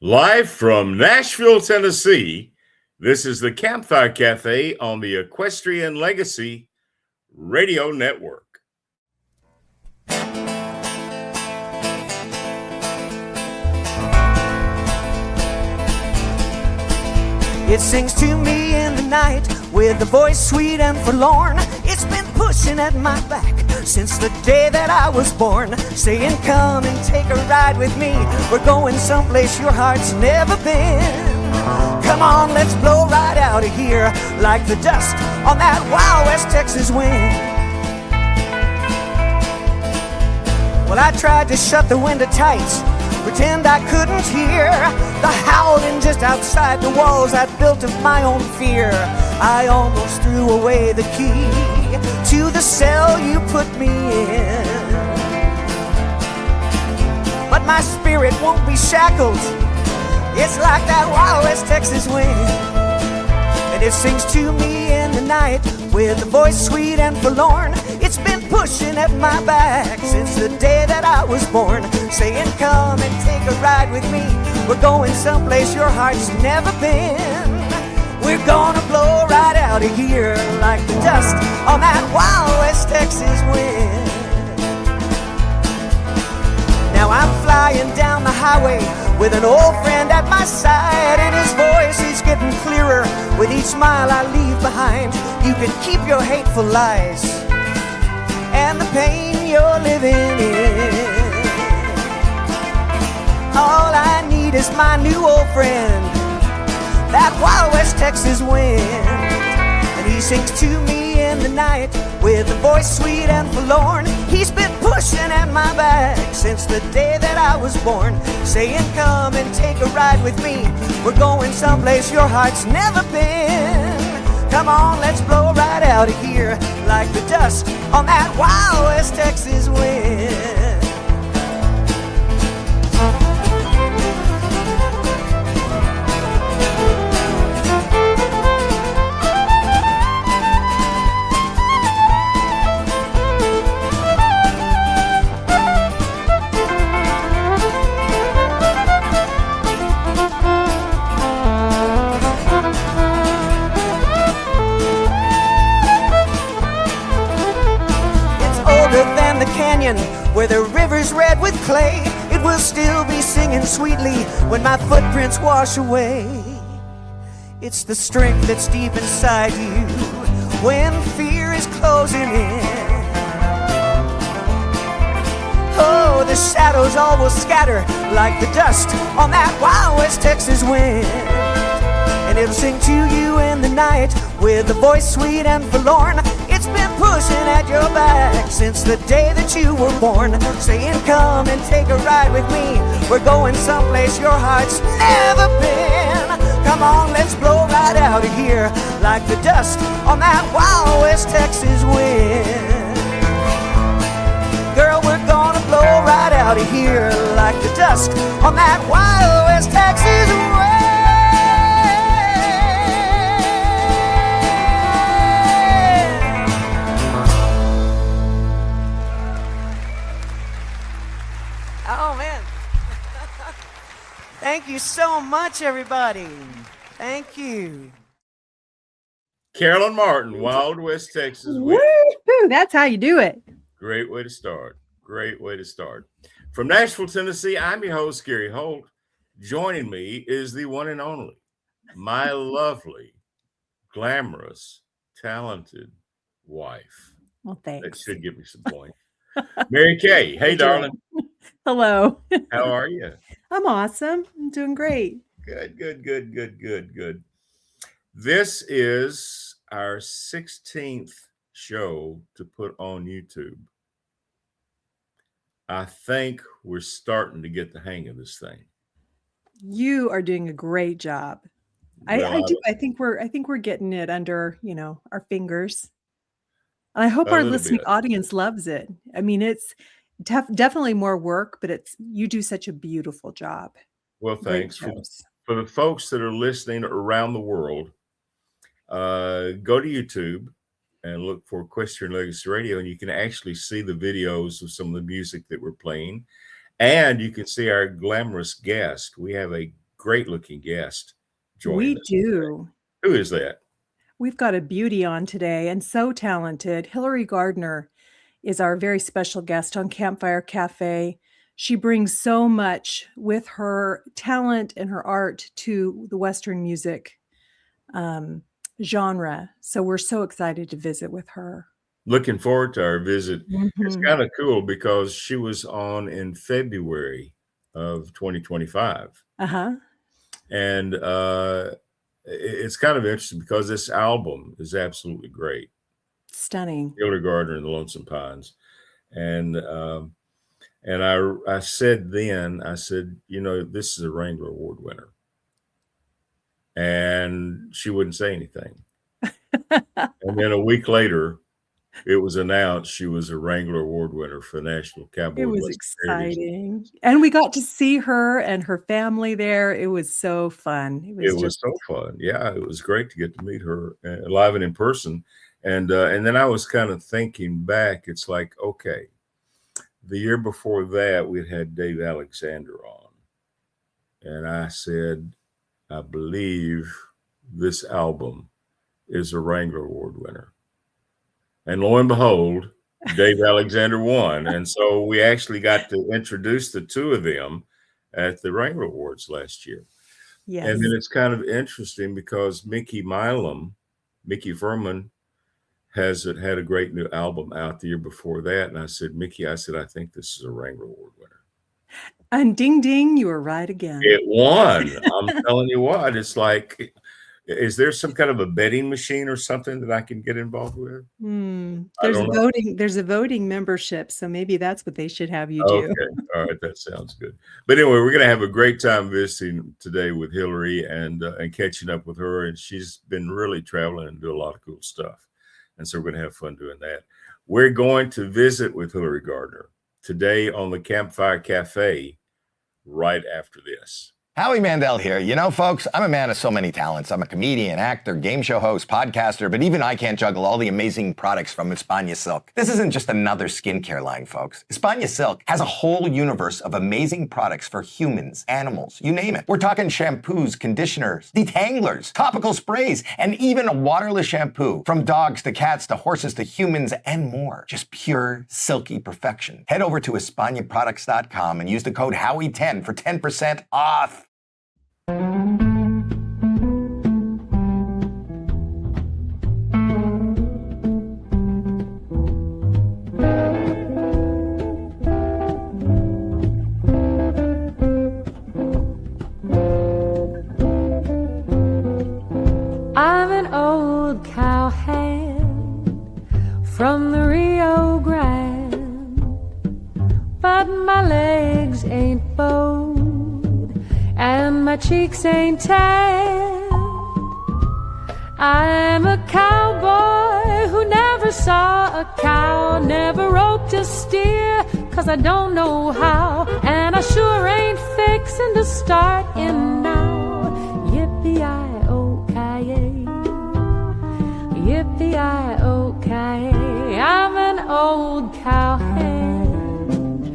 Live from Nashville, Tennessee, this is the Campfire Cafe on the Equestrian Legacy Radio Network. It sings to me in the night with a voice sweet and forlorn. It's been pushing at my back since the day that I was born, saying come and take a ride with me. We're going someplace your heart's never been. Come on, let's blow right out of here like the dust on that Wild West Texas wind. Well, I tried to shut the window tight, pretend I couldn't hear the howling just outside the walls I'd built of my own fear. I almost threw away the key to the cell you put me in, but my spirit won't be shackled. It's like that Wild West Texas wind, and it sings to me in the night with a voice sweet and forlorn. It's been pushing at my back since the day that I was born, saying come and take a ride with me. We're going someplace your heart's never been. We're gonna blow right out of here like the dust on that Wild West Texas wind. Now I'm flying down the highway with an old friend at my side, and his voice is getting clearer with each mile I leave behind. You can keep your hateful lies and the pain you're living in. All I need is my new old friend, that Wild West Texas wind. And he sings to me in the night with a voice sweet and forlorn. He's been pushing at my back since the day that I was born, saying come and take a ride with me. We're going someplace your heart's never been. Come on, let's blow right out of here like the dust on that Wild West Texas wind. Where the river's red with clay, it will still be singing sweetly when my footprints wash away. It's the strength that's deep inside you when fear is closing in. Oh, the shadows all will scatter like the dust on that Wild West Texas wind. And it'll sing to you in the night with a voice sweet and forlorn. It's been pushing at your back since the day that you were born, saying come and take a ride with me. We're going someplace your heart's never been. Come on, let's blow right out of here like the dust on that Wild West Texas wind. Girl, we're gonna blow right out of here like the dust on that Wild West Texas wind. Thank you so much, everybody. Thank you. Carolyn Martin, Wild West Texas wind. Woo-hoo, that's how you do it. Great way to start. Great way to start. From Nashville, Tennessee, I'm your host, Gary Holt. Joining me is the one and only, my lovely, glamorous, talented wife. Well, thanks. That should give me some points. Mary Kay. Hey, darling. Hello. How are you? I'm awesome. I'm doing great. Good. This is our 16th show to put on YouTube. I think we're starting to get the hang of this thing. You are doing a great job. I do. I think we're getting it under, our fingers. And I hope our listening audience loves it. I mean, it's definitely more work, but you do such a beautiful job. Well, thanks. For the folks that are listening around the world, go to YouTube and look for Equestrian Legacy Radio, and you can actually see the videos of some of the music that we're playing, and you can see our glamorous guest. We have a great-looking guest joining We us. do. Who is that? We've got a beauty on today and so talented. HILARY GARDNER is our very special guest on Campfire Cafe. She brings so much with her talent and her art to the Western music genre. So we're so excited to visit with her. Looking forward to our visit. It's Mhm. kind of cool because she was on in February of 2025. Uh-huh. And it's kind of interesting because this album is absolutely great. Stunning. HILARY GARDNER and the Lonesome Pines. And I said then, I said, you know, this is a Wrangler Award winner. And she wouldn't say anything. And then a week later, it was announced she was a Wrangler Award winner for the National Cowboy. It was exciting. And we got to see her and her family there. It was so fun. It was so fun. Yeah, it was great to get to meet her live and in person. And then I was kind of thinking back. It's like, okay, the year before that, we'd had Dave Alexander on. And I said, I believe this album is a Wrangler Award winner. And lo and behold, Dave Alexander won. And so we actually got to introduce the two of them at the Wrangler Awards last year. Yes. And then it's kind of interesting because Mickey Furman had a great new album out the year before that. And I said, Mickey, I think this is a Wrangler Award winner. And ding, ding, you were right again. It won. I'm telling you what, it's like, is there some kind of a betting machine or something that I can get involved with? There's a voting membership, so maybe that's what they should have you do. Okay, all right, that sounds good. But anyway, we're going to have a great time visiting today with HILARY and catching up with her. And she's been really traveling and doing a lot of cool stuff. And so we're going to have fun doing that. We're going to visit with HILARY GARDNER today on the Campfire Cafe right after this. Howie Mandel here. You know, folks, I'm a man of so many talents. I'm a comedian, actor, game show host, podcaster, but even I can't juggle all the amazing products from España Silk. This isn't just another skincare line, folks. España Silk has a whole universe of amazing products for humans, animals, you name it. We're talking shampoos, conditioners, detanglers, topical sprays, and even a waterless shampoo. From dogs to cats to horses to humans and more. Just pure, silky perfection. Head over to EspañaProducts.com and use the code Howie10 for 10% off. I'm an old cowhand from the Rio Grande, but my legs ain't bowed and my cheeks ain't tan. I'm a cowboy who never saw a cow, never roped a steer, 'cause I don't know how, and I sure ain't fixin' to start in now. Yippee-I-O-Ki-yay, yippee-I-O-Ki-yay. I'm an old cowhand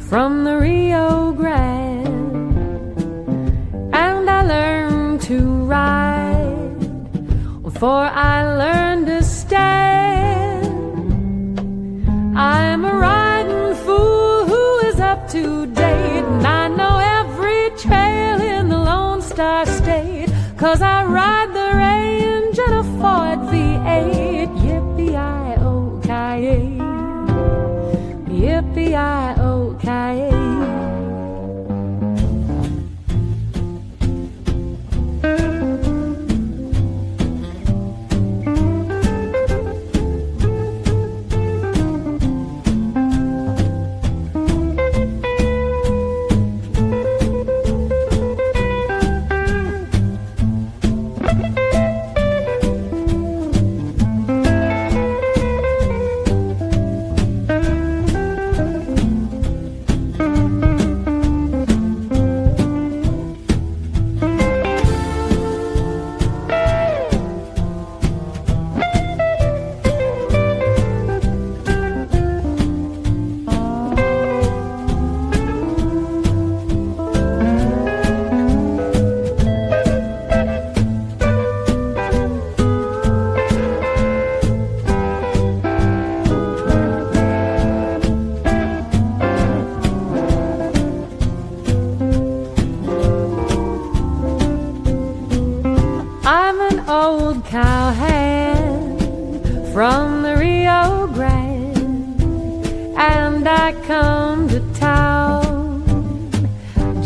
from the Rio Grande, and I learned to ride before I learned to stand. I'm a riding fool who is up to date, and I know every trail in the Lone Star State, 'cause I ride the range in a Ford V8. Yippee-I-O-Ki-yay, yippee-I-O-Ki-yay.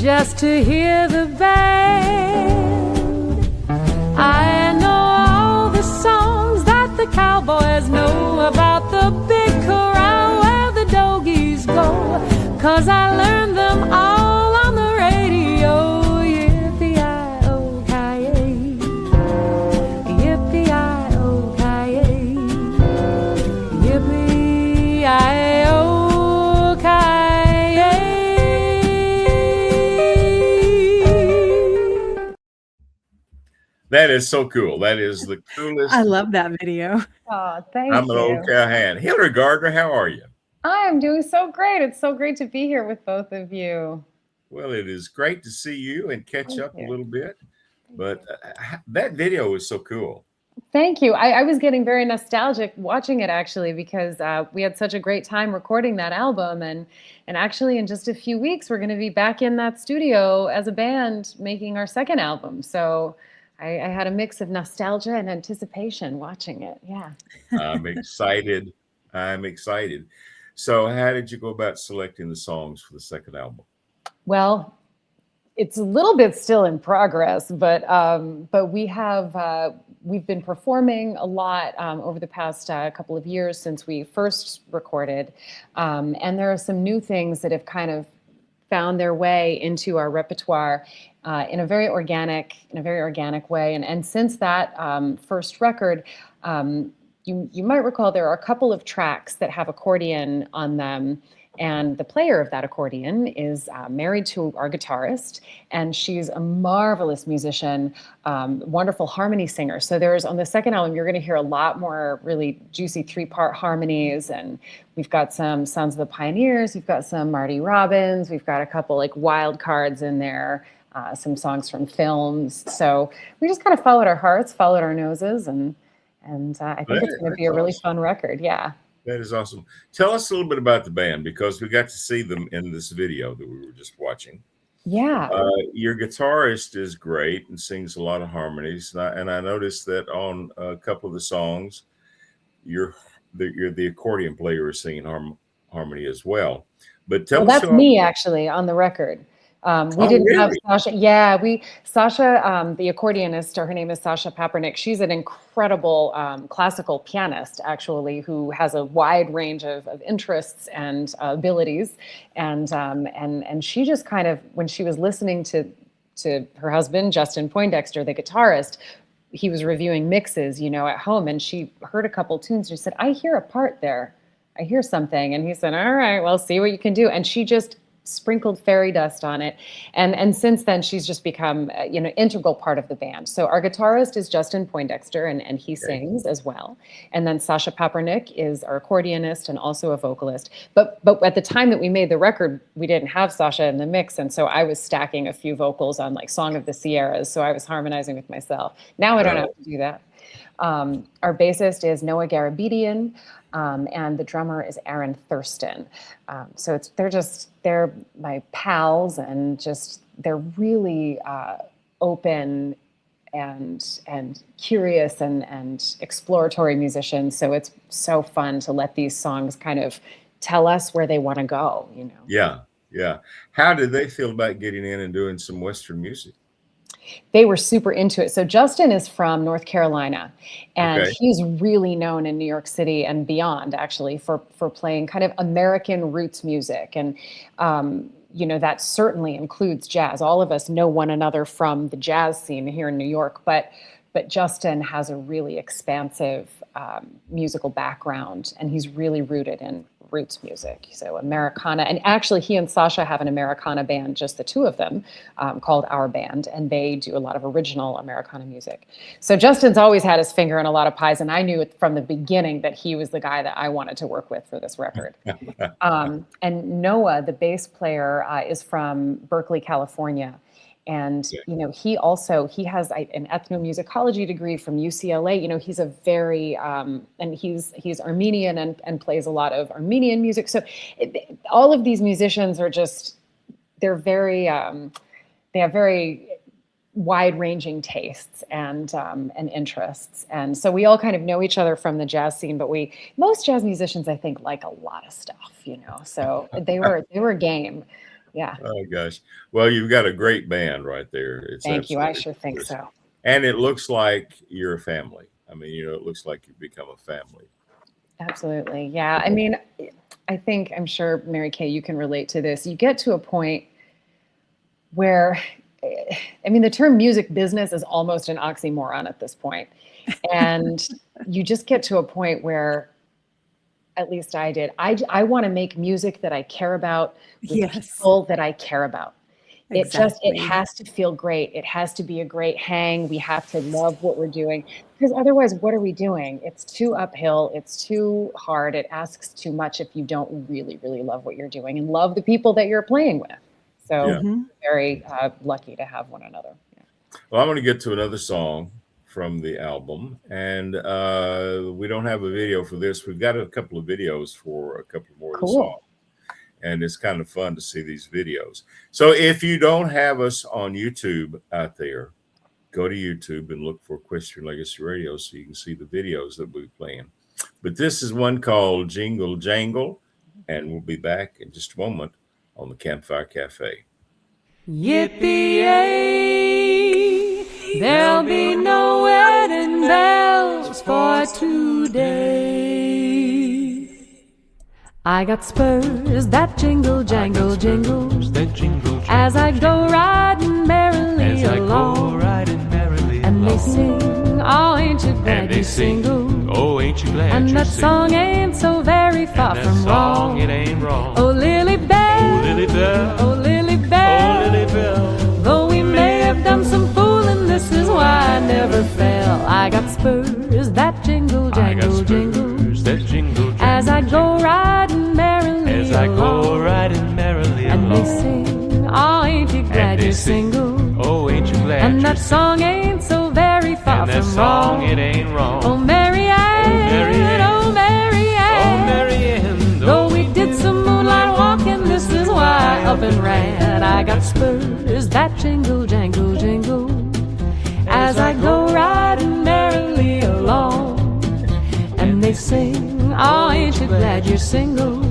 just to hear the band. I know all the songs that the cowboys know about the big corral where the doggies go, 'cause I learned them all on the radio. Yippee-I-O-Ki-Yay, yippee-I-O-Ki-Yay, yippee-I-O-Ki-Yay. That is so cool. That is the coolest. I love that video. Oh, thank I'm you. an old cowhand. Hilary Gardner, how are you? I am doing so great. It's so great to be here with both of you. Well, it is great to see you and catch Thank up you. a little bit. But that video is so cool. Thank you. I was getting very nostalgic watching it, actually, because we had such a great time recording that album. And actually, in just a few weeks, we're going to be back in that studio as a band making our second album. So I had a mix of nostalgia and anticipation watching it. Yeah. I'm excited. I'm excited. So how did you go about selecting the songs for the second album? Well, it's a little bit still in progress, but we've been performing a lot over the past couple of years since we first recorded, and there are some new things that have kind of found their way into our repertoire in a very organic way. And since that first record, you might recall there are a couple of tracks that have accordion on them. And the player of that accordion is married to our guitarist, and she's a marvelous musician, wonderful harmony singer. So there's, on the second album, you're going to hear a lot more really juicy 3-part harmonies, and we've got some Sons of the Pioneers, we've got some Marty Robbins, we've got a couple like wild cards in there, some songs from films. So we just kind of followed our hearts, followed our noses, and I think it's going to be a really fun record. Yeah. That is awesome. Tell us a little bit about the band, because we got to see them in this video that we were just watching. Yeah. Your guitarist is great and sings a lot of harmonies. And I noticed that on a couple of the songs, the accordion player is singing harmony as well. But tell us. That's me, actually, on the record. We didn't have Sasha. Yeah, Sasha, the accordionist, her name is Sasha Papernick. She's an incredible classical pianist, actually, who has a wide range of interests and abilities. And she just kind of, when she was listening to her husband, Justin Poindexter, the guitarist, he was reviewing mixes, at home, and she heard a couple tunes. And she said, "I hear a part there. I hear something." And he said, "All right, well, see what you can do." And she just sprinkled fairy dust on it, and since then she's just become integral part of the band. So our guitarist is Justin Poindexter, and he sings as well, and then Sasha Papernick is our accordionist and also a vocalist. But at the time that we made the record, we didn't have Sasha in the mix, and so I was stacking a few vocals on like Song of the Sierras, so I was harmonizing with myself. Now I don't have to do that. Our bassist is Noah Garabedian, and the drummer is Aaron Thurston. So they're my pals, and just they're really open and curious and exploratory musicians. So it's so fun to let these songs kind of tell us where they want to go. Yeah. How did they feel about getting in and doing some Western music? They were super into it. So Justin is from North Carolina, and he's really known in New York City and beyond, actually, for playing kind of American roots music. And, that certainly includes jazz. All of us know one another from the jazz scene here in New York, but Justin has a really expansive musical background, and he's really rooted in roots music, so Americana. And actually, he and Sasha have an Americana band, just the two of them, called Our Band, and they do a lot of original Americana music. So Justin's always had his finger in a lot of pies, and I knew from the beginning that he was the guy that I wanted to work with for this record. And Noah, the bass player, is from Berkeley, California. And, he has an ethnomusicology degree from UCLA. He's a very, and he's Armenian and plays a lot of Armenian music. So all of these musicians are they're very, they have very wide ranging tastes and interests. And so we all kind of know each other from the jazz scene, but most jazz musicians, I think, like a lot of stuff, so they were game. Yeah. Oh gosh. Well, you've got a great band right there. It's Thank you. I absolutely sure think gorgeous. so. And it looks like you're a family. I mean, it looks like you've become a family. Absolutely. Yeah. I mean, I'm sure, Mary Kay, you can relate to this. You get to a point where, the term music business is almost an oxymoron at this point. And you just get to a point where, at least I did, I want to make music that I care about with people that I care about. It has to feel great. It has to be a great hang. We have to love what we're doing, because otherwise, what are we doing? It's too uphill. It's too hard. It asks too much if you don't really, really love what you're doing and love the people that you're playing with. So very lucky to have one another. Yeah. Well, I'm going to get to another song from the album, and we don't have a video for this. We've got a couple of videos for a couple more of the songs. And it's kind of fun to see these videos. So if you don't have us on YouTube out there, go to YouTube and look for Equestrian Legacy Radio so you can see the videos that we're playing. But this is one called Jingle Jangle, and we'll be back in just a moment on the Campfire Cafe. Yippee-yay, there'll be no wedding bells for today. I got spurs that jingle, jangle, jingle, as I go riding merrily along. And they sing, oh, ain't you glad you're single? Oh, ain't you glad? And you're that song single? ain't so very far And from that song, wrong. it ain't wrong. Oh, Lily Bell, Oh, Lily Bell, oh, Lily Bell, oh, Lily Bell. though we may have done some fooling, this is why I never fell. I got spurs that jingle, jangle, jingle, that jingle, as I go riding merrily as I along. go riding merrily And along. they sing, oh, ain't you glad And they you're sing, single? oh, ain't you glad? And you're that song ain't so very far and that from song, wrong. it ain't wrong. Oh, Mary Ann, Mary Ann, oh, Mary Ann, oh, Mary Ann, though we did some moonlight walking, this is why I up and ran. I got spurs that jingle, jangle, jingle, as I go riding merrily along. And they sing, oh, ain't you glad you're single?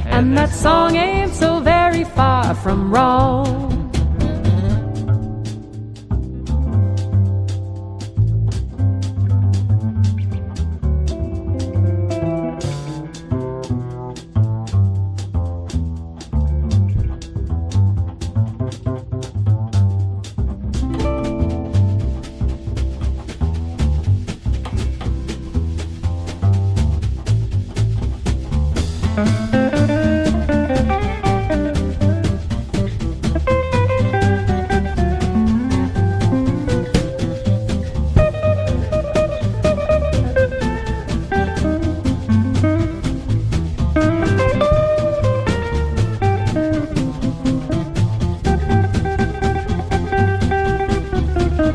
And that song ain't so very far from wrong.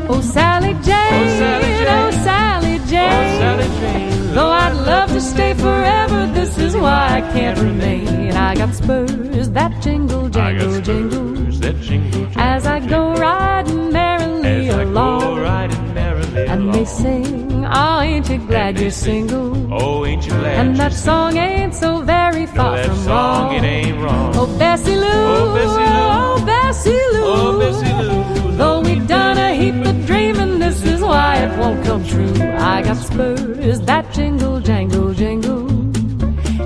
Oh, Sally Jane, oh, Sally Jane, though I'd love to stay forever, this is why I can't remain. I got spurs that jingle, jangle, jingle, that jingle, as I go riding merrily along. And they sing, oh, ain't you glad you're single? Oh, ain't you glad? And that song ain't so very far that from song, wrong. it ain't wrong. Oh, Bessie Lou, Oh, Bessie Lou, oh, Bessie Lou, oh, Bessie Lou. though we done a heap of dreaming, this is why it won't come true. I got spurs that jingle, jangle, jingle,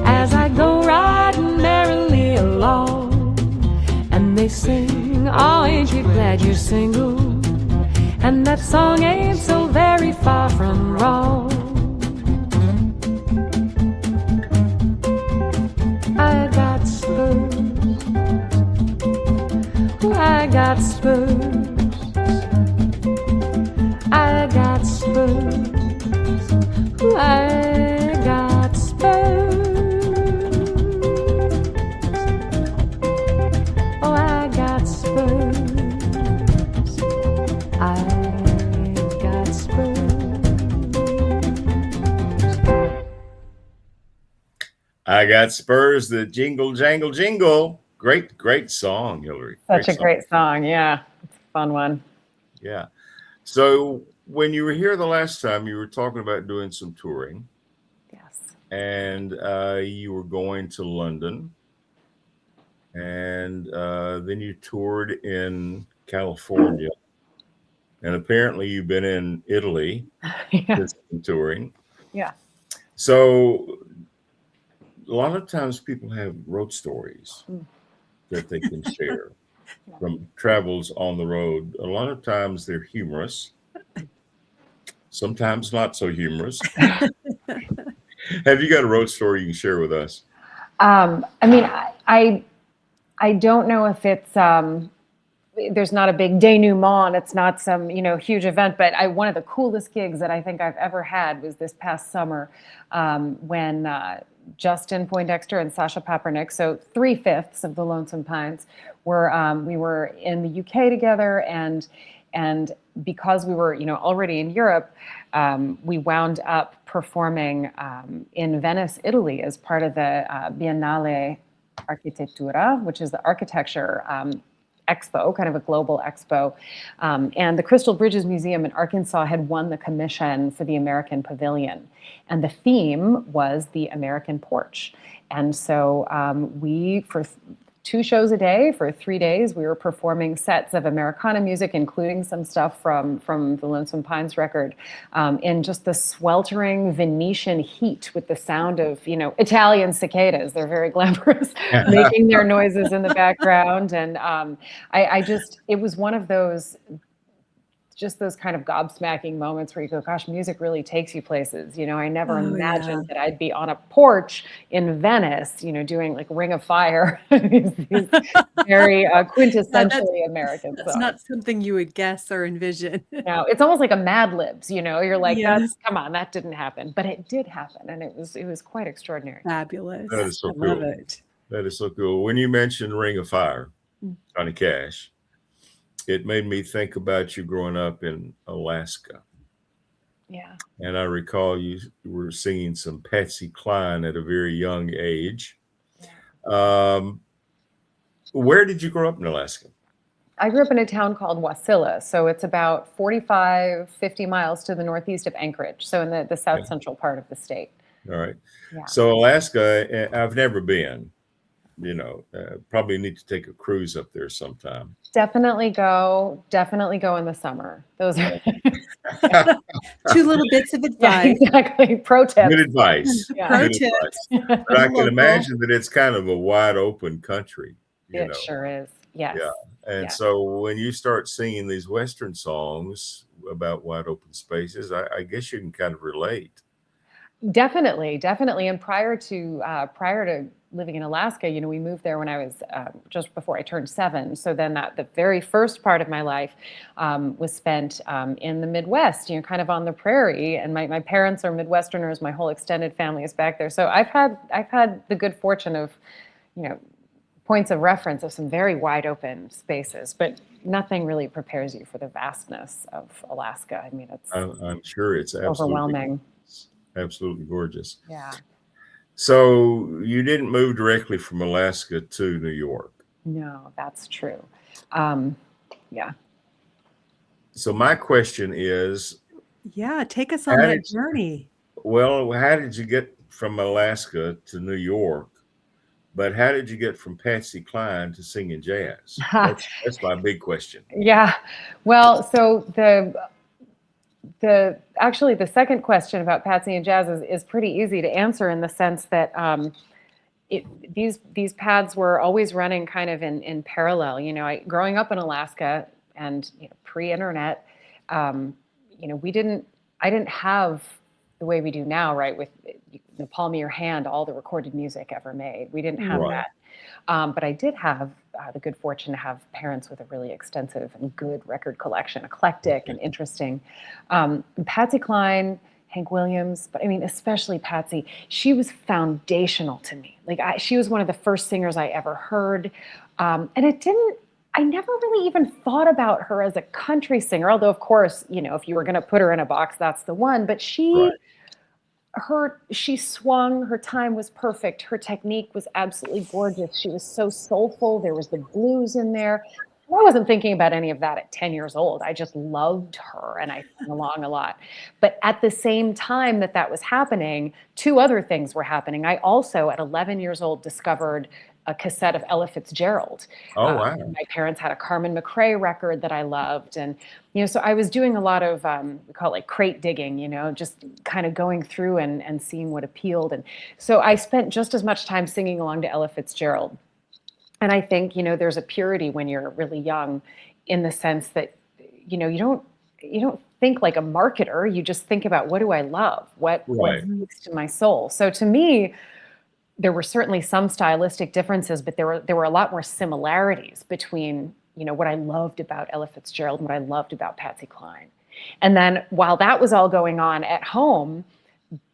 as I go riding merrily along. And they sing, oh, ain't you glad you're single? And that song ain't so very far from wrong. I got spurs, I got spurs, I got spurs, I got spurs, oh, I got spurs, I got spurs. I got spurs that jingle, jangle, jingle. Great, great song, Hillary. Such a great song. Yeah. It's a fun one. Yeah. So when you were here the last time, you were talking about doing some touring. Yes. And you were going to London. and then you toured in California, and apparently you've been in Italy Yeah. touring. Yeah. So a lot of times people have road stories that they can share from travels on the road. A lot of times they're humorous, sometimes not so humorous. Have you got a road story you can share with us? I mean, I don't know if it's there's not a big denouement. It's not some huge event, but one of the coolest gigs that I think I've ever had was this past summer when Justin Poindexter and Sasha Papernik, so 3/5 of the Lonesome Pines, we were in the UK together, and because we were already in Europe, we wound up performing in Venice, Italy, as part of the Biennale Architettura, which is the architecture expo, kind of a global expo. And the Crystal Bridges Museum in Arkansas had won the commission for the American Pavilion. And the theme was the American porch. And so for 2 shows a day, for 3 days, we were performing sets of Americana music, including some stuff from the Lonesome Pines record, in just the sweltering Venetian heat with the sound of, Italian cicadas. They're very glamorous, making their noises in the background. And it was one of those kind of gobsmacking moments where you go, gosh, music really takes you places. I never imagined that I'd be on a porch in Venice, doing like Ring of Fire, these very quintessentially American songs. That's not something you would guess or envision. No, it's almost like a Mad Libs, you're like, come on, that didn't happen. But it did happen, and it was quite extraordinary. Fabulous. That is so cool. Love it. That is so cool. When you mentioned Ring of Fire, Johnny Cash, it made me think about you growing up in Alaska. Yeah. And I recall you were singing some Patsy Cline at a very young age. Yeah. Where did you grow up in Alaska? I grew up in a town called Wasilla. So it's about 45, 50 miles to the northeast of Anchorage. So in the south central part of the state. All right. Yeah. So Alaska, I've never been. Probably need to take a cruise up there sometime. Definitely go in the summer. Those are 2 little bits of advice. Yeah, exactly. Pro tips. Good advice. Yeah. Pro Good tips. advice. But I can imagine that it's kind of a wide open country. It sure is. Yes. Yeah. And so when you start singing these Western songs about wide open spaces, I guess you can kind of relate. Definitely. And prior to living in Alaska, we moved there when I was just before I turned 7. So then the very first part of my life was spent in the Midwest, kind of on the prairie. And my parents are Midwesterners. My whole extended family is back there. So I've had the good fortune of, points of reference of some very wide open spaces, but nothing really prepares you for the vastness of Alaska. I mean, I'm sure it's overwhelming. Absolutely gorgeous. Yeah. So you didn't move directly from Alaska to New York. No, that's true. Yeah. So my question is, take us on that journey. Well, how did you get from Alaska to New York? But how did you get from Patsy Cline to singing jazz? That's my big question. Yeah. Well, so actually the second question about Patsy and jazz is pretty easy to answer, in the sense that these paths were always running kind of in parallel. Growing up in Alaska and pre-internet, I didn't have the way we do now, right? With the palm of your hand, all the recorded music ever made. We didn't have that. But I did have the good fortune to have parents with a really extensive and good record collection, eclectic and interesting. Patsy Cline, Hank Williams, but I mean, especially Patsy, she was foundational to me. She was one of the first singers I ever heard. And I never really even thought about her as a country singer, although of course, if you were going to put her in a box, that's the one. But she swung, her time was perfect. Her technique was absolutely gorgeous. She was so soulful. There was the blues in there. I wasn't thinking about any of that at 10 years old. I just loved her, and I sang along a lot. But at the same time that was happening, 2 other things were happening. I also, at 11 years old, discovered a cassette of Ella Fitzgerald. Oh, wow. My parents had a Carmen McRae record that I loved. And, so I was doing a lot of, we call it like crate digging, just kind of going through and seeing what appealed. And so I spent just as much time singing along to Ella Fitzgerald. And I think, there's a purity when you're really young in the sense that, you don't think like a marketer. You just think about, what do I love? What speaks to my soul? So to me, there were certainly some stylistic differences, but there were a lot more similarities between, what I loved about Ella Fitzgerald and what I loved about Patsy Cline. And then while that was all going on at home,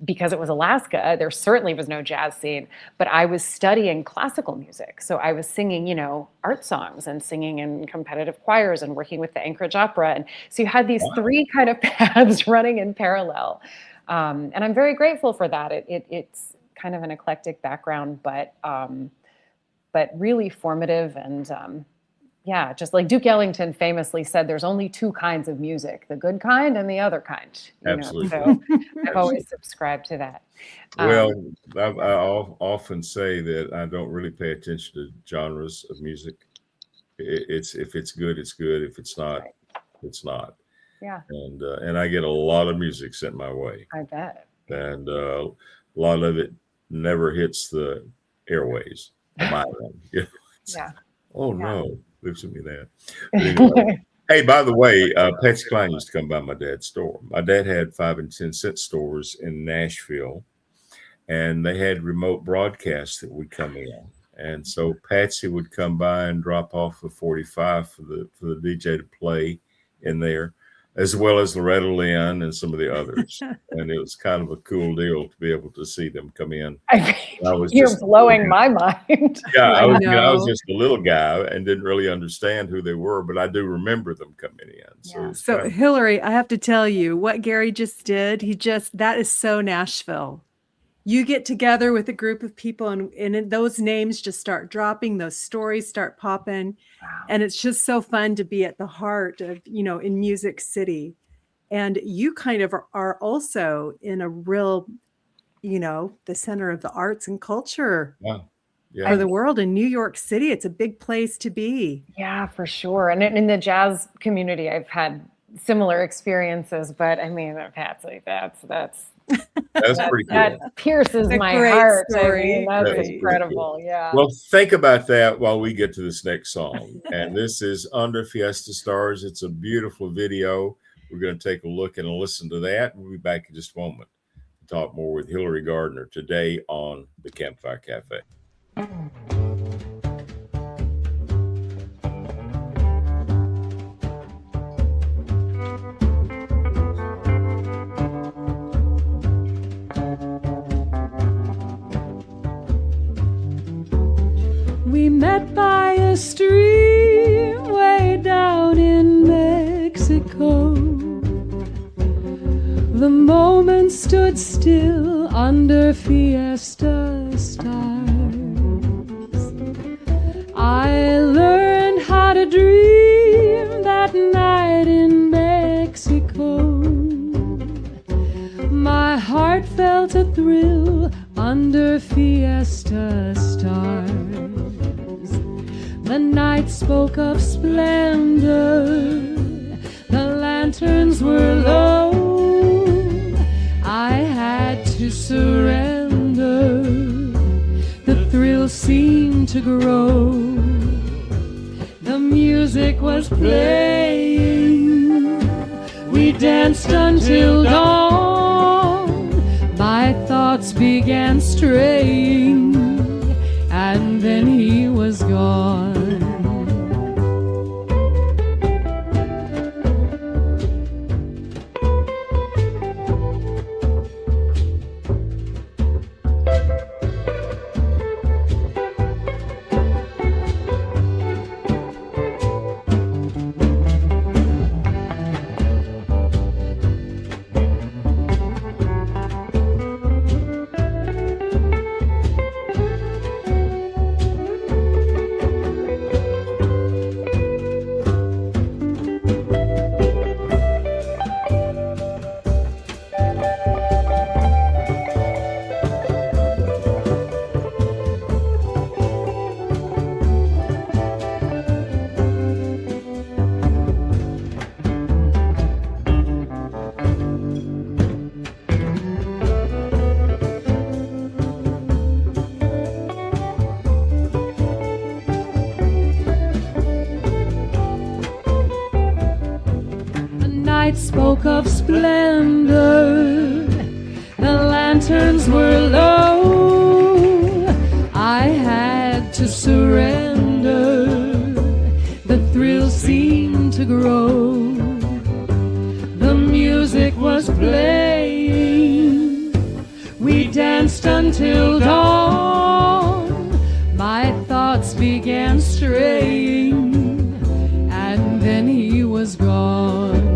because it was Alaska, there certainly was no jazz scene, but I was studying classical music. So I was singing, art songs and singing in competitive choirs and working with the Anchorage Opera. And so you had these three kind of paths running in parallel. And I'm very grateful for that. It's kind of an eclectic background, but really formative. And just like Duke Ellington famously said, there's only two kinds of music, the good kind and the other kind. Absolutely. So I've always subscribed to that. Well, I often say that I don't really pay attention to genres of music. It's if it's good, it's good. If it's not, it's not. Yeah. And I get a lot of music sent my way. I bet. And a lot of it never hits the airways. Oh no. Listen to me that. Anyway, hey, by the way, Patsy Cline used to come by my dad's store. My dad had 5 and 10 cent stores in Nashville, and they had remote broadcasts that would come in. And so Patsy would come by and drop off a 45 for the DJ to play in there, as well as Loretta Lynn and some of the others. And it was kind of a cool deal to be able to see them come in. You're blowing my mind. Yeah, I was just a little guy and didn't really understand who they were, but I do remember them coming in. So Hillary, I have to tell you what Gary just did. That is so Nashville. You get together with a group of people and those names just start dropping, those stories start popping. Wow. And it's just so fun to be at the heart of, in Music City. And you kind of are also in a real, the center of the arts and culture for the world in New York City. It's a big place to be. Yeah, for sure. And in the jazz community, I've had similar experiences, but I mean, Patsy, that's pretty cool. That pierces my heart. That's incredible. Cool. Yeah. Well, think about that while we get to this next song. And this is Under Fiesta Stars. It's a beautiful video. We're going to take a look and listen to that. We'll be back in just a moment to talk more with Hilary Gardner today on the Campfire Cafe. We met by a stream way down in Mexico. The moment stood still under fiesta stars. I learned how to dream that night in Mexico. My heart felt a thrill under fiesta stars. The night spoke of splendor, the lanterns were low. I had to surrender, the thrill seemed to grow. The music was playing, we danced until dawn. My thoughts began straying, and then he was gone. night spoke of splendor. The lanterns were low. I had to surrender. The thrill seemed to grow. The music was playing. We danced until dawn. My thoughts began straying, and then he was gone.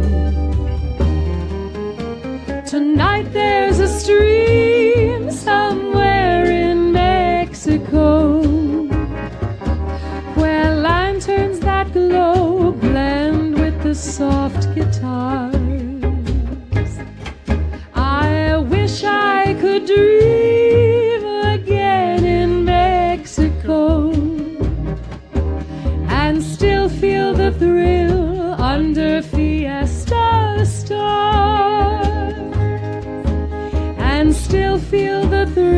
Tonight there's a stream somewhere in Mexico, where lanterns that glow blend with the soft guitars. I wish I could dream again in Mexico and still feel the thrill under fiesta stars, and still feel the thrill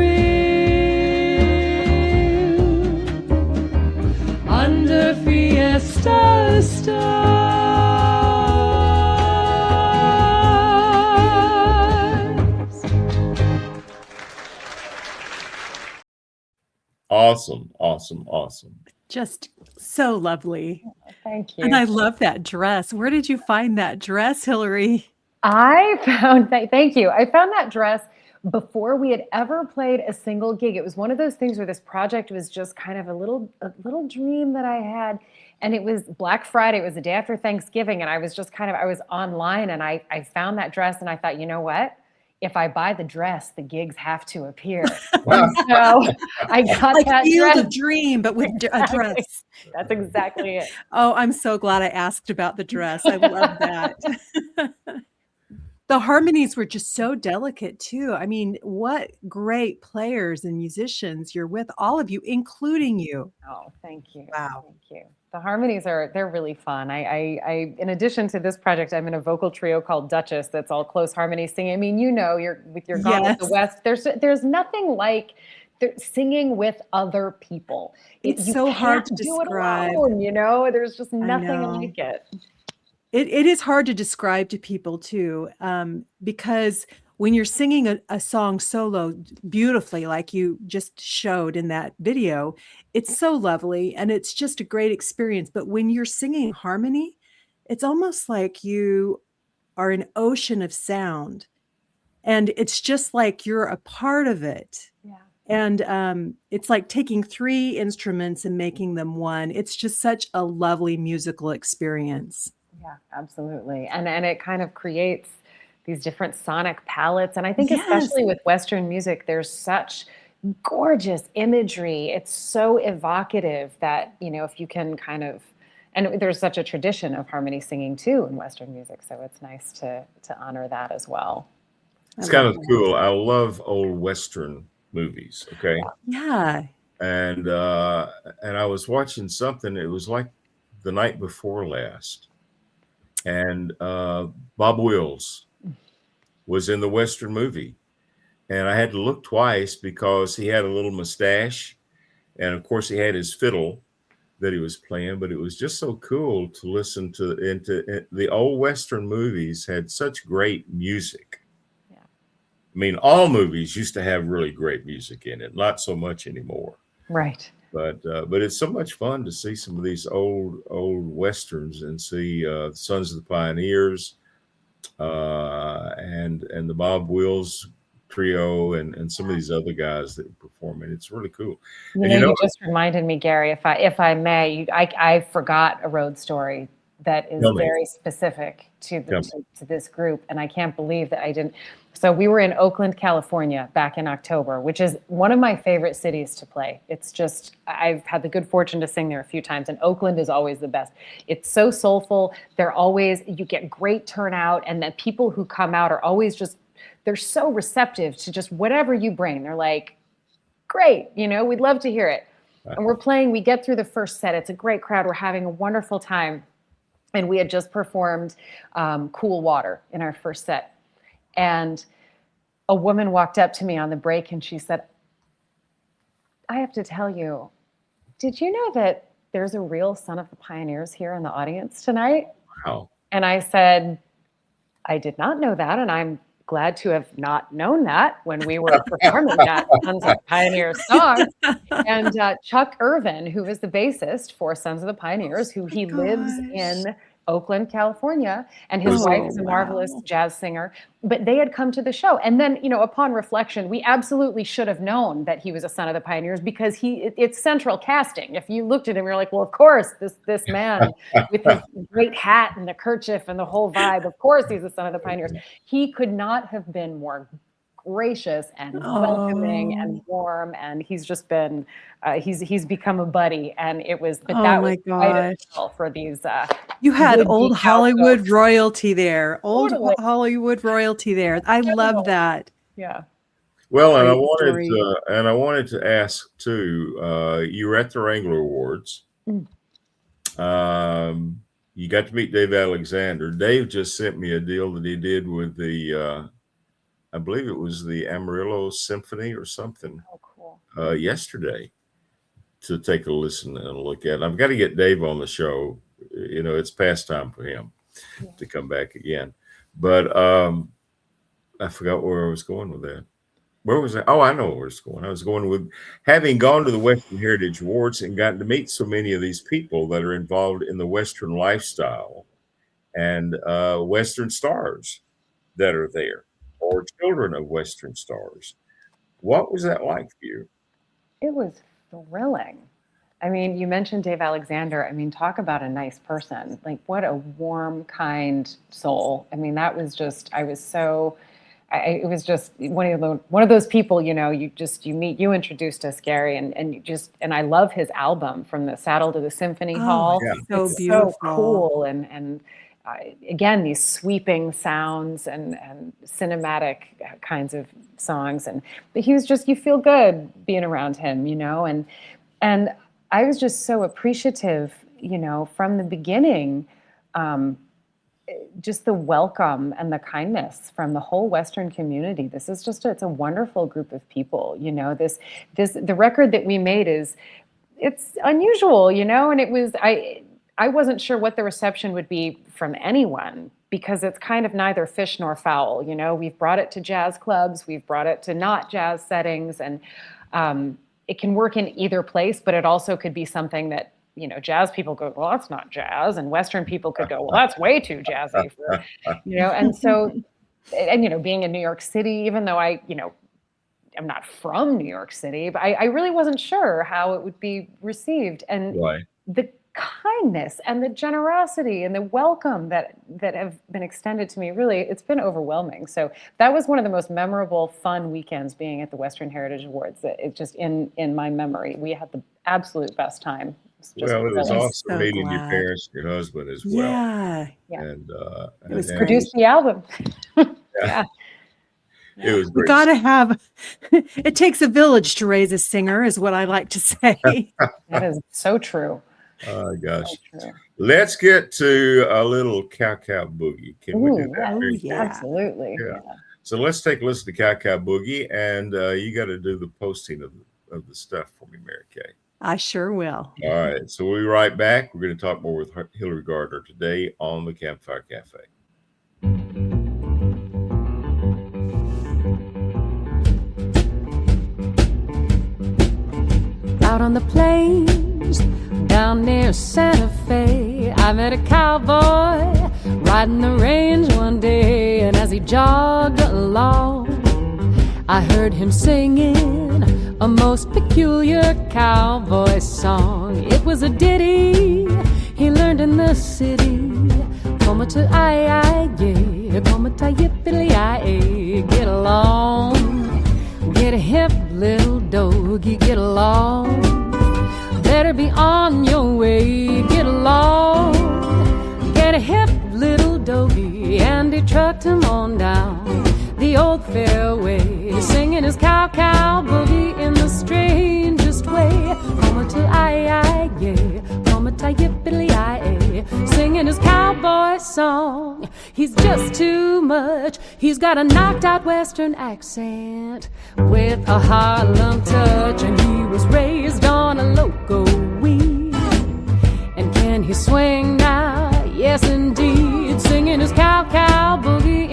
under fiesta stars. Awesome, awesome, awesome. Just so lovely. Thank you. And I love that dress. Where did you find that dress, Hillary? I found that, thank you. I found that dress before we had ever played a single gig. It was one of those things where this project was just kind of a little dream that I had. And it was Black Friday. It was the day after Thanksgiving. And I was just I was online and I found that dress and I thought, you know what? If I buy the dress, the gigs have to appear. And so I got Like that Field dress. of Dream, but with a dress. That's exactly it. Oh, I'm so glad I asked about the dress. I love that. The harmonies were just so delicate too. I mean, what great players and musicians you're with, all of you, including you. Oh, thank you. Wow. Thank you. The harmonies they're really fun. I in addition to this project, I'm in a vocal trio called Duchess that's all close harmony singing. I mean, you're with your Gone with the Yes. West. There's nothing like singing with other people. It's You so hard can't to do it describe. alone, there's just nothing know. like it. It is hard to describe to people too, because when you're singing a song solo beautifully, like you just showed in that video, it's so lovely and it's just a great experience. But when you're singing harmony, it's almost like you are an ocean of sound, and it's just like you're a part of it. Yeah. And it's like taking three instruments and making them one. It's just such a lovely musical experience. Yeah, absolutely. And it kind of creates these different sonic palettes. And I think Yes. especially with Western music, there's such gorgeous imagery. It's so evocative that, if you can and there's such a tradition of harmony singing too in Western music. So it's nice to honor that as well. It's I kind love of that. cool. I love old Western movies. Okay. Yeah. And I was watching something, it was like the night before last. And Bob Wills was in the Western movie. And I had to look twice because he had a little mustache. And of course, he had his fiddle that he was playing. But it was just so cool to listen to. The old Western movies had such great music. Yeah. I mean, all movies used to have really great music in it, not so much anymore. Right. But it's so much fun to see some of these old Westerns and see Sons of the Pioneers and the Bob Wills trio and some of these other guys that were performing. It's really cool. And You just reminded me, Gary, if I may, I forgot a road story that is Tell me. very specific to Tell to this group, and I can't believe that I didn't. So we were in Oakland, California back in October, which is one of my favorite cities to play. It's just, I've had the good fortune to sing there a few times, and Oakland is always the best. It's so soulful. You get great turnout, and the people who come out are always they're so receptive to just whatever you bring. They're like, great, we'd love to hear it. And we're playing, we get through the first set. It's a great crowd. We're having a wonderful time. And we had just performed Cool Water in our first set. And a woman walked up to me on the break and she said, I have to tell you, did you know that there's a real Son of the Pioneers here in the audience tonight? Wow. And I said, I did not know that, and I'm glad to have not known that when we were performing that Sons of the Pioneers song. And Chuck Irvin, who is the bassist for Sons of the Pioneers, who he lives in Oakland, California, and his wife is a marvelous jazz singer. But they had come to the show, and then, you know, upon reflection, we absolutely should have known that he was a son of the Pioneers, because it's central casting. If you looked at him, you're like, well, of course, this man with his great hat and the kerchief and the whole vibe, of course he's a son of the Pioneers. He could not have been more gracious and welcoming and warm, and he's just been he's become a buddy, and it was that was quite a deal for these you had old Hollywood royalty there. Hollywood royalty there. I love that. Yeah. Well, and I wanted to ask too, you were at the Wrangler Awards. You got to meet Dave Alexander. Dave just sent me a deal that he did with the I believe it was the Amarillo Symphony or something yesterday, to take a listen and a look at. I've got to get Dave on the show. You know, it's past time for him to come back again. But I forgot where I was going with that. Where was I? Oh, I know where it's going. I was going with having gone to the Western Heritage Awards and gotten to meet so many of these people that are involved in the Western lifestyle and Western stars that are there, or children of Western stars. What was that like for you? It was thrilling. I mean, you mentioned Dave Alexander. I mean, talk about a nice person. Like, what a warm, kind soul. I mean, that was just, it was just one of those people, you know, you meet, you introduced us, Gary, and I love his album, From the Saddle to the Symphony Hall. Yeah. It's beautiful. So cool. And again, these sweeping sounds and cinematic kinds of songs. But he was just, you feel good being around him, you know, and I was just so appreciative, you know, from the beginning, just the welcome and the kindness from the whole Western community. This is just, it's a wonderful group of people, you know, the record that we made it's unusual, you know, and it was, I wasn't sure what the reception would be from anyone, because it's kind of neither fish nor fowl. You know, we've brought it to jazz clubs, we've brought it to not jazz settings, and it can work in either place, but it also could be something that, you know, jazz people go, well, that's not jazz. And Western people could go, well, that's way too jazzy for, you know, and so, and, you know, being in New York City, even though I'm not from New York City, but I really wasn't sure how it would be received. And the kindness and the generosity and the welcome that have been extended to me, really, it's been overwhelming. So that was one of the most memorable, fun weekends being at the Western Heritage Awards. It just in my memory, we had the absolute best time. Well, it was awesome meeting your parents, your husband as well. Yeah. And it was produced the album. Yeah. It was great. We gotta have, it takes a village to raise a singer, is what I like to say. That is so true. Oh gosh. Let's get to a little Cow Cow Boogie. Can we do that? Yeah. Absolutely. Yeah. So let's take a listen to Cow Cow Boogie, and you got to do the posting of the stuff for me, Mary Kay. I sure will. All right. So we'll be right back. We're going to talk more with Hilary Gardner today on the Campfire Cafe. Out on the plains, down near Santa Fe, I met a cowboy riding the range one day, and as he jogged along, I heard him singing a most peculiar cowboy song. It was a ditty he learned in the city. Come-a-ta-I-I-yeah, come-a-ta-yippity-I-ay, get along. Get a hip, little doggy, get along. Better be on your way, get along. Get a hip, little doggy, and he trucked him on down the old fairway, singing his cow-cow boogie in the strangest way. Come-a-ta-I-I-yeah, come-a-ta-yippity-I-ay, singing his cowboy song. He's just too much. He's got a knocked-out Western accent with a Harlem touch, and he was raised on a loco weed. And can he swing now? Yes, indeed, singing his cow-cow boogie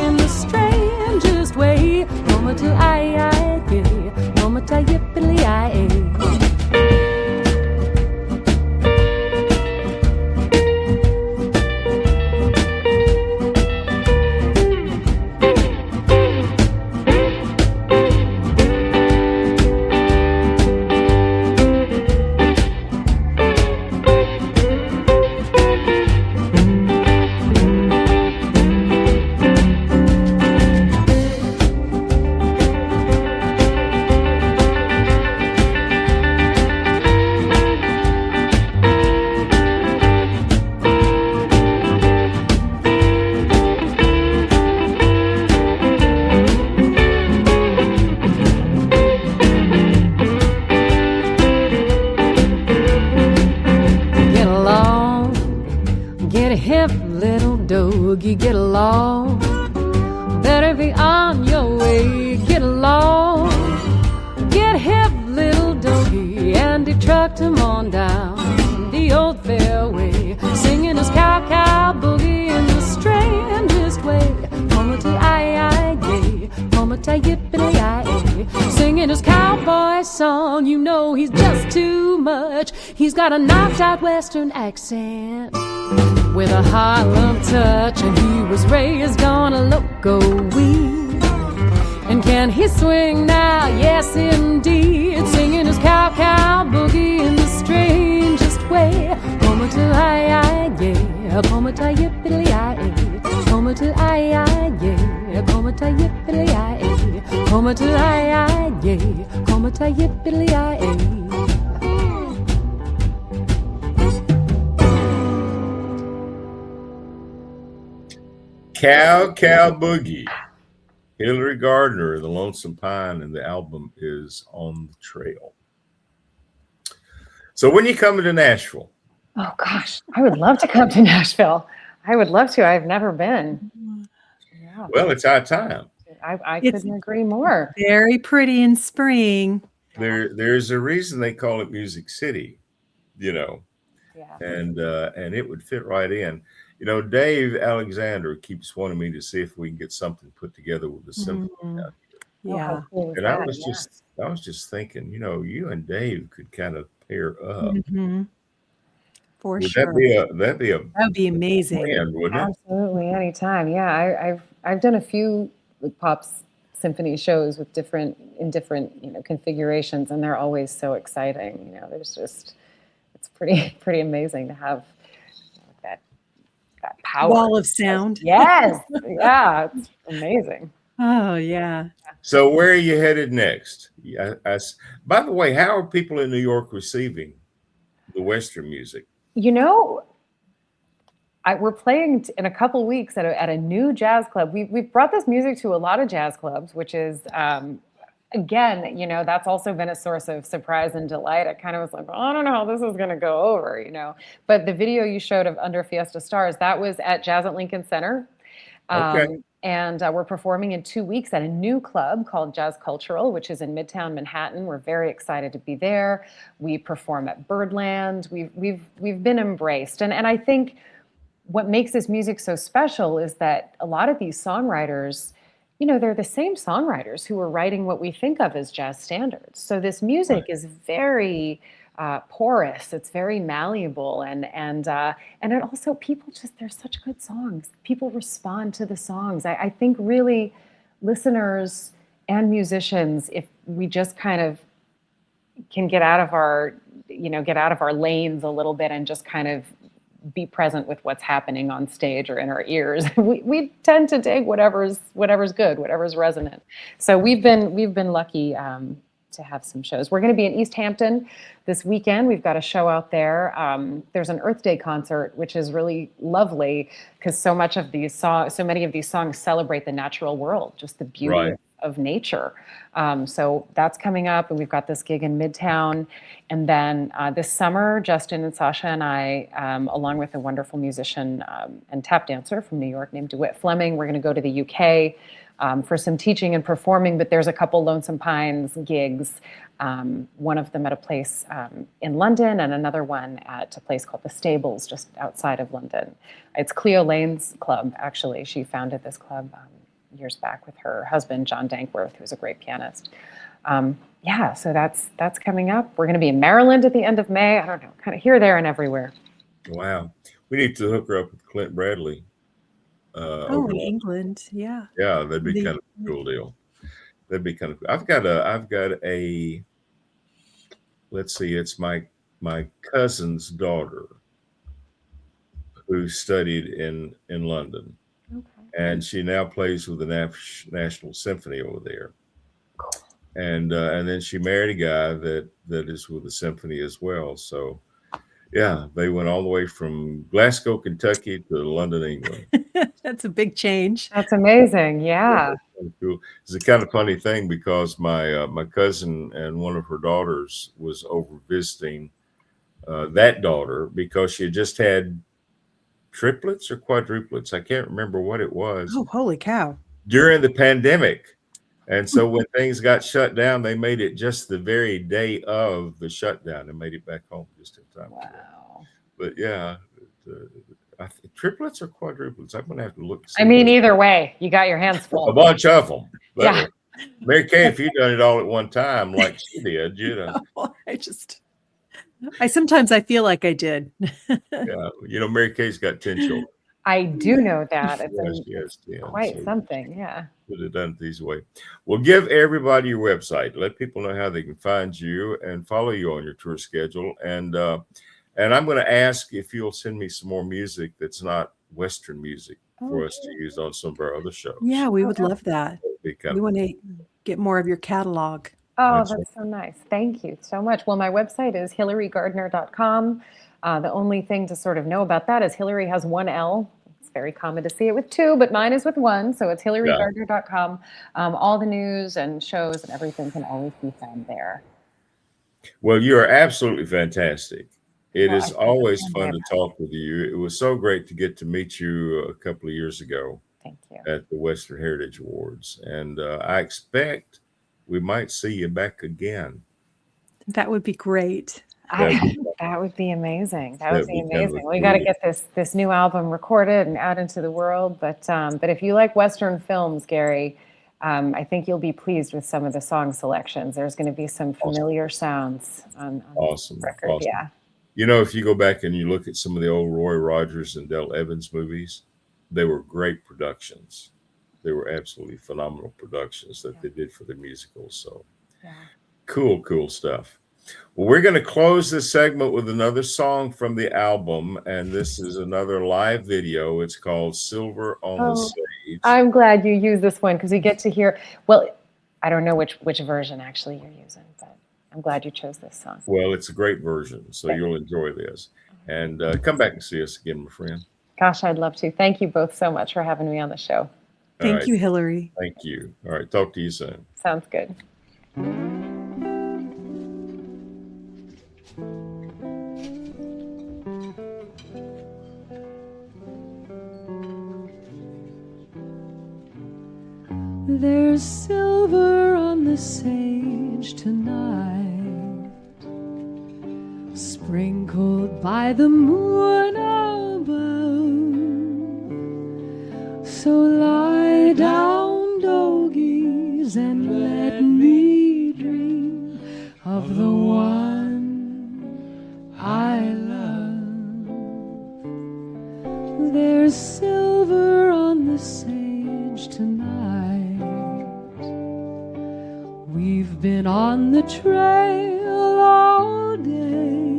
hip, little doggy, get along. Better be on your way, get along. Get hip, little doggy, and he trucked him on down the old fairway, singing his cow boogie in the strangest way. Yay, yippity-yay, singing his cowboy song. You know he's just too much. He's got a knocked out western accent with a Harlem touch, and he was raised on a loco weed. And can he swing now? Yes, indeed, singing his cow boogie in the strangest way. Yay, yippity-yay, yay, yippity-yay. Cow Boogie. Hilary Gardner, The Lonesome Pine, and the album is On the Trail. So when you coming to Nashville? Oh gosh, I would love to come to Nashville. I would love to. I've never been. Yeah. Well, it's our time. I couldn't agree more. Very pretty in spring. There's a reason they call it Music City, you know. Yeah. And it would fit right in. You know, Dave Alexander keeps wanting me to see if we can get something put together with the symphony. Yeah. And I was just thinking, you know, you and Dave could kind of pair up. For Would sure. That'd be amazing. Plan, wouldn't it? Absolutely, anytime. Yeah, I've done a few Pop's symphony shows with different configurations, and they're always so exciting. You know, it's pretty amazing to have that power. Wall of sound. Yes, yeah, it's amazing. Oh yeah. So where are you headed next? By the way, how are people in New York receiving the Western music? You know, we're playing in a couple weeks at a new jazz club. We've brought this music to a lot of jazz clubs, which is, again, you know, that's also been a source of surprise and delight. I kind of was like, I don't know how this is going to go over, you know. But the video you showed of Under Fiesta Stars, that was at Jazz at Lincoln Center. Okay. And we're performing in 2 weeks at a new club called Jazz Cultural, which is in Midtown Manhattan. We're very excited to be there. We perform at Birdland. We've been embraced. And I think what makes this music so special is that a lot of these songwriters, you know, they're the same songwriters who are writing what we think of as jazz standards. So this music is very porous. It's very malleable, and it also, people just, they're such good songs. People respond to the songs. I think really listeners and musicians, if we just kind of can get out of our lanes a little bit and just kind of be present with what's happening on stage or in our ears, we tend to dig whatever's good, whatever's resonant. So we've been lucky to have some shows. We're going to be in East Hampton this weekend. We've got a show out there. There's an Earth Day concert, which is really lovely because so many of these songs celebrate the natural world, just the beauty of nature. So that's coming up, and we've got this gig in Midtown. And then this summer, Justin and Sasha and I, along with a wonderful musician and tap dancer from New York named DeWitt Fleming, we're going to go to the UK for some teaching and performing, but there's a couple Lonesome Pines gigs, one of them at a place in London and another one at a place called The Stables just outside of London. It's Cleo Lane's club, actually. She founded this club years back with her husband, John Dankworth, who's a great pianist. So that's coming up. We're going to be in Maryland at the end of May. I don't know, kind of here, there, and everywhere. Wow. We need to hook her up with Clint Bradley. In England, yeah. Yeah, that'd be kind of a cool deal. That'd be kind of cool. I've got a let's see, it's my cousin's daughter who studied in London. Okay. And she now plays with the National Symphony over there. And then she married a guy that is with the symphony as well. So yeah, they went all the way from Glasgow, Kentucky to London, England. That's a big change. That's amazing. Yeah. Cool. It's a kind of funny thing because my cousin and one of her daughters was over visiting that daughter because she had just had triplets or quadruplets. I can't remember what it was. Oh, holy cow. During the pandemic. And so when things got shut down, they made it just the very day of the shutdown and made it back home just in time. Wow. But yeah, triplets or quadruplets? I'm going to have to look. I mean, either way, you got your hands full. A bunch of them. But Yeah. Mary Kay, if you'd done it all at one time like she did, you know. I sometimes I feel like I did. Yeah, you know, Mary Kay's got 10 children. I do know that. Yes, quite so something, yeah. Could have done it this way. Well, give everybody your website. Let people know how they can find you and follow you on your tour schedule. And I'm going to ask if you'll send me some more music that's not Western music for us to use on some of our other shows. Yeah, we would love that. We want to get more of your catalog. Oh, that's so nice. Thank you so much. Well, my website is HilaryGardner.com. The only thing to sort of know about that is Hillary has one L. It's very common to see it with two, but mine is with one. So it's HilaryGardner.com. All the news and shows and everything can always be found there. Well, you are absolutely fantastic. It is always fun to talk with you. It was so great to get to meet you a couple of years ago. Thank you. At the Western Heritage Awards. And I expect we might see you back again. That would be great. That would be amazing. That would be amazing. We got to get this new album recorded and out into the world. But if you like Western films, Gary, I think you'll be pleased with some of the song selections. There's going to be some familiar sounds on this record. Awesome. Yeah. You know, if you go back and you look at some of the old Roy Rogers and Del Evans movies, they were great productions. They were absolutely phenomenal productions that they did for the musicals. So cool stuff. Well, we're going to close this segment with another song from the album, and this is another live video. It's called Silver on the Stage. I'm glad you used this one because we get to hear, well, I don't know which version actually you're using, but I'm glad you chose this song. Well, it's a great version, so you'll enjoy this. And come back and see us again, my friend. Gosh, I'd love to. Thank you both so much for having me on the show. Thank you, Hillary. Thank you. All right. Talk to you soon. Sounds good. There's silver on the sage tonight, sprinkled by the moon above. So lie down, doggies, and let me dream of the one I love. There's silver on the sage tonight. We've been on the trail all day,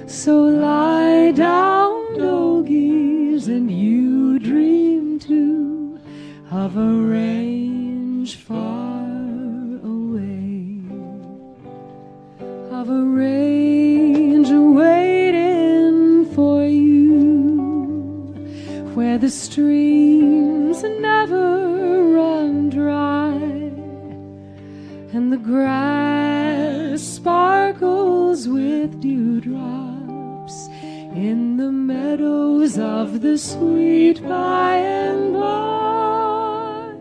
so lie down, doggies, and you dream too of a range far away, of a range waiting for you, where the streams never run dry and the grass sparkles with dewdrops in the meadows of the sweet by and by.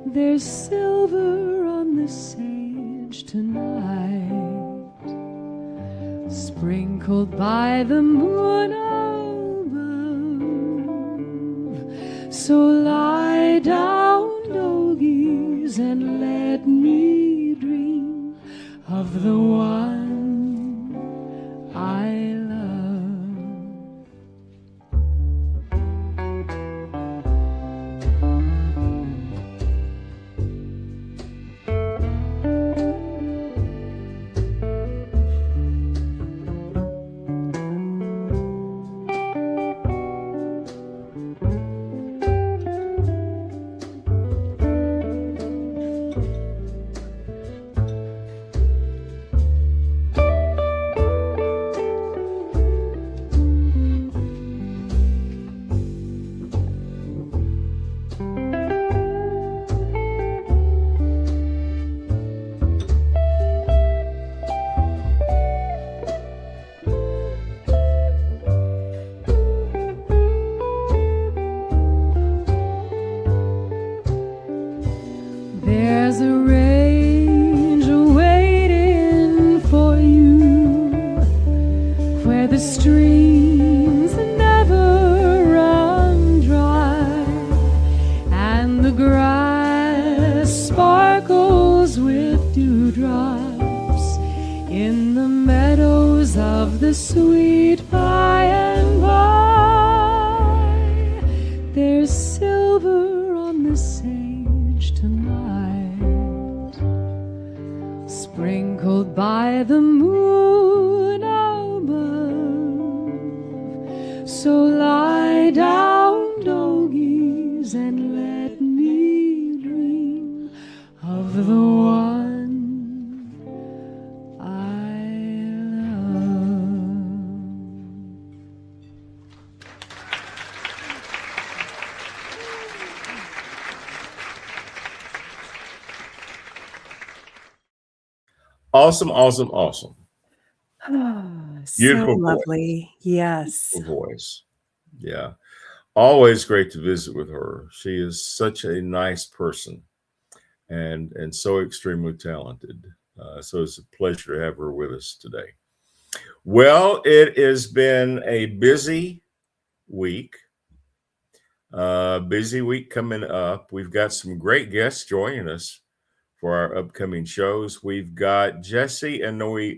There's silver on the sage tonight, sprinkled by the moon above. So lie down, doggies, and let me dream of the one I love. sweet by and by. There's silver on the sage tonight, sprinkled by the moon above. So lie down, doggies, and let me dream of the one I love. Awesome, awesome, awesome. So Beautiful voice. lovely. Yes. Beautiful voice. Yeah. Always great to visit with her. She is such a nice person and so extremely talented. So it's a pleasure to have her with us today. Well, it has been a busy week. Busy week coming up. We've got some great guests joining us for our upcoming shows. We've got Jesse and Noah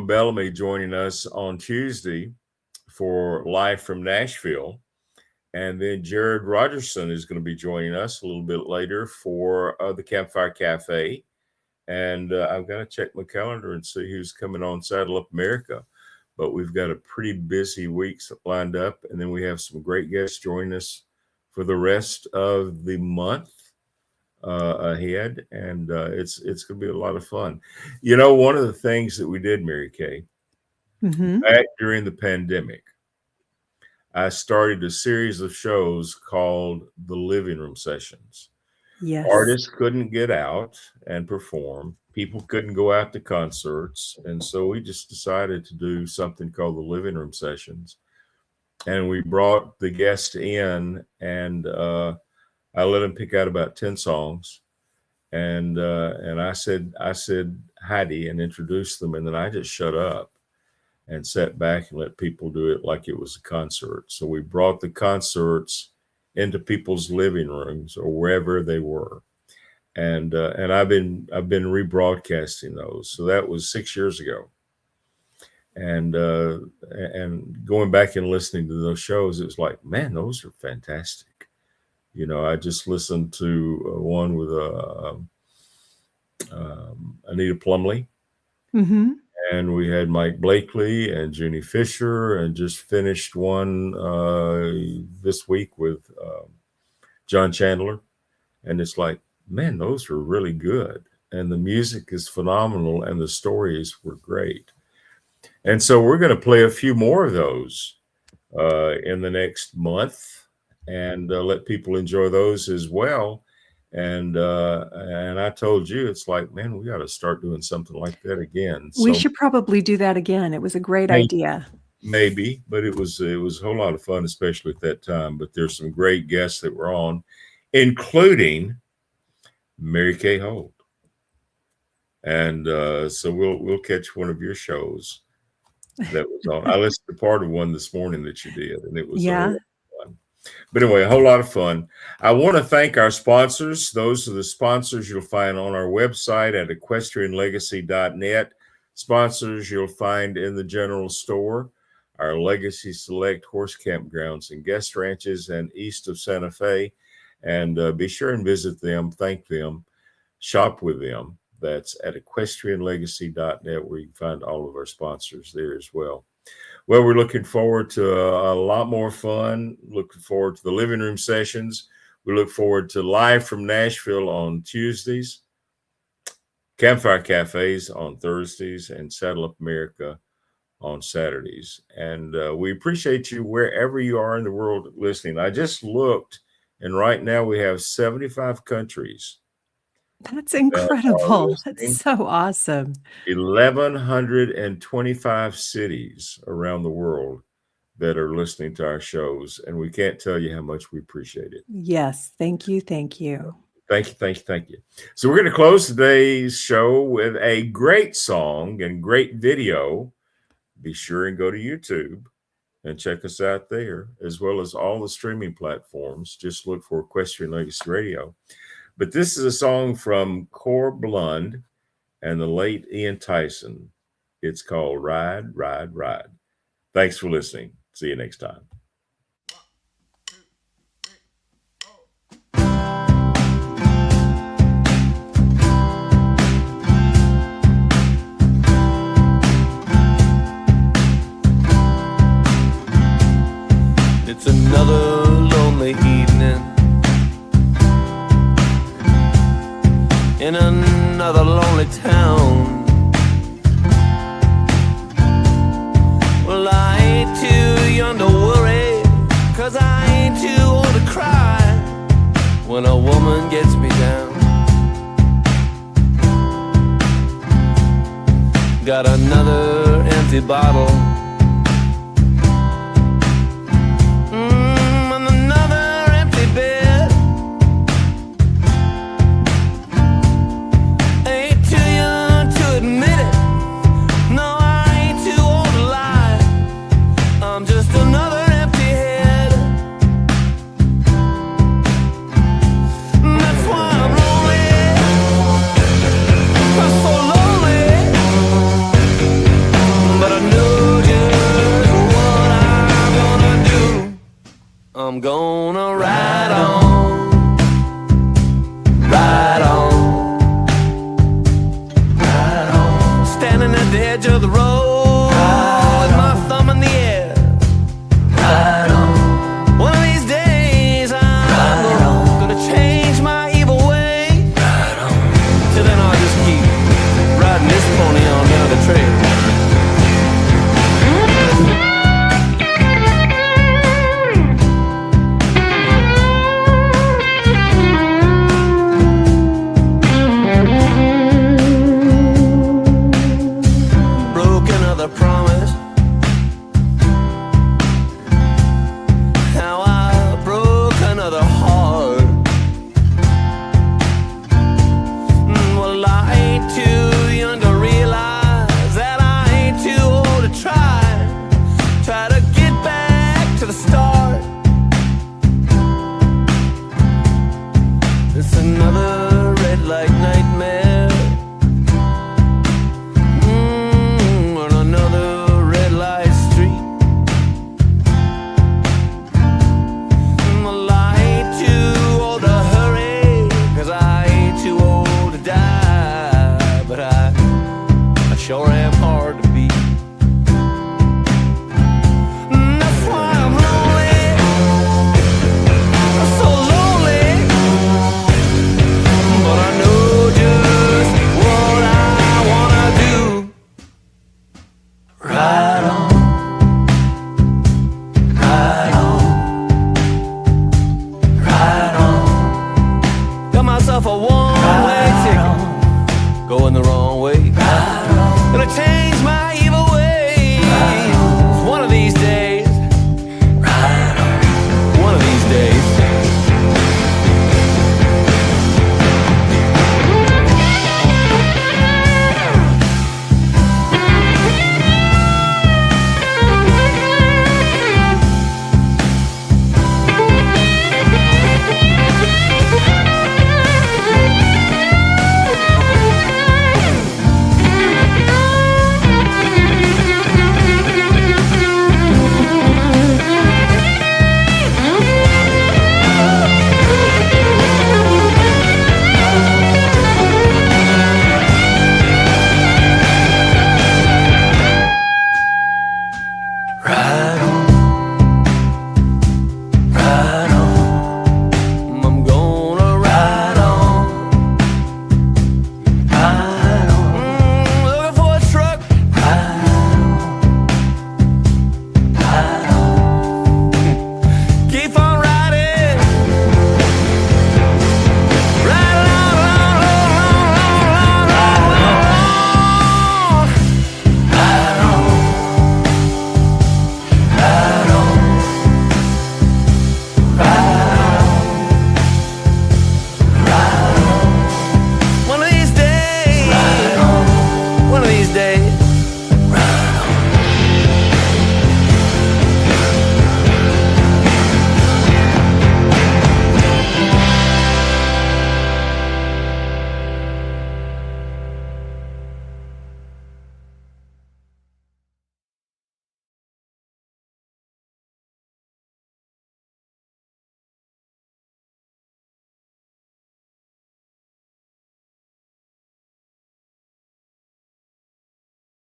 Bellamy joining us on Tuesday for Live from Nashville. And then Jared Rogerson is going to be joining us a little bit later for the Campfire Cafe. And I've got to check my calendar and see who's coming on Saddle Up America. But we've got a pretty busy week lined up. And then we have some great guests joining us for the rest of the month ahead. And it's going to be a lot of fun. You know, one of the things that we did, Mary Kay, back during the pandemic, I started a series of shows called the Living Room Sessions. Yes. Artists couldn't get out and perform. People couldn't go out to concerts. And so we just decided to do something called the Living Room Sessions. And we brought the guests in, and I let them pick out about 10 songs. And I said Heidi and introduced them. And then I just shut up and sat back and let people do it like it was a concert. So we brought the concerts into people's living rooms or wherever they were. And I've been rebroadcasting those. So that was 6 years ago. And going back and listening to those shows, it was like, man, those are fantastic. You know, I just listened to one with Anita Plumley. And we had Mike Blakely and Junie Fisher, and just finished one this week with John Chandler. And it's like, man, those are really good. And the music is phenomenal, and the stories were great. And so we're going to play a few more of those in the next month and let people enjoy those as well. And I told you, it's like, man, we got to start doing something like that again. We should probably do that again. It was a great idea. Maybe, but it was a whole lot of fun, especially at that time. But there's some great guests that were on, including Mary Kay Holt. And so we'll catch one of your shows that was on. I listened to part of one this morning that you did, and it was a whole lot of fun. But anyway, a whole lot of fun. I want to thank our sponsors. Those are the sponsors you'll find on our website at equestrianlegacy.net. Sponsors you'll find in the general store, our Legacy Select horse campgrounds and guest ranches and east of Santa Fe. And be sure and visit them, thank them, shop with them. That's at equestrianlegacy.net, where you can find all of our sponsors there as well. Well, we're looking forward to a lot more fun. Looking forward to the living room sessions. We look forward to Live from Nashville on Tuesdays, Campfire Cafes on Thursdays, and Saddle Up America on Saturdays. And we appreciate you wherever you are in the world listening. I just looked, and right now we have 75 countries. That's incredible. That's so awesome. 1,125 cities around the world that are listening to our shows. And we can't tell you how much we appreciate it. Yes. Thank you. Thank you. Thank you. Thank you. Thank you. So we're going to close today's show with a great song and great video. Be sure and go to YouTube and check us out there, as well as all the streaming platforms. Just look for Equestrian Legacy Radio. But this is a song from Cor Blund, and the late Ian Tyson. It's called Ride, Ride, Ride. Thanks for listening. See you next time. It's another lonely evening in another lonely town. Well, I ain't too young to worry, 'cause I ain't too old to cry when a woman gets me down. Got another empty bottle, and another empty bed. Ain't too young to admit it, no, I ain't too old to lie. I'm just another empty head. That's why I'm lonely. I'm so lonely, but I know just what I'm gonna do. I'm gonna ride on, ride on, ride on. Standing at the edge of the road, with my thumb in the air. Ride on. One of these days I'm gonna change my evil way. Ride on. Till then I'll just keep riding this pony on down the trail. Broke another promise. How I broke another heart. Well, I ain't too young to realize that I ain't too old to try to get back to the start. It's another red light nightmare. On another red light street. Well, I ain't too old to hurry, 'cause I ain't too old to die. But I sure am hard to beat. That's why I'm lonely. I'm so lonely, but I know just what I wanna do. Right.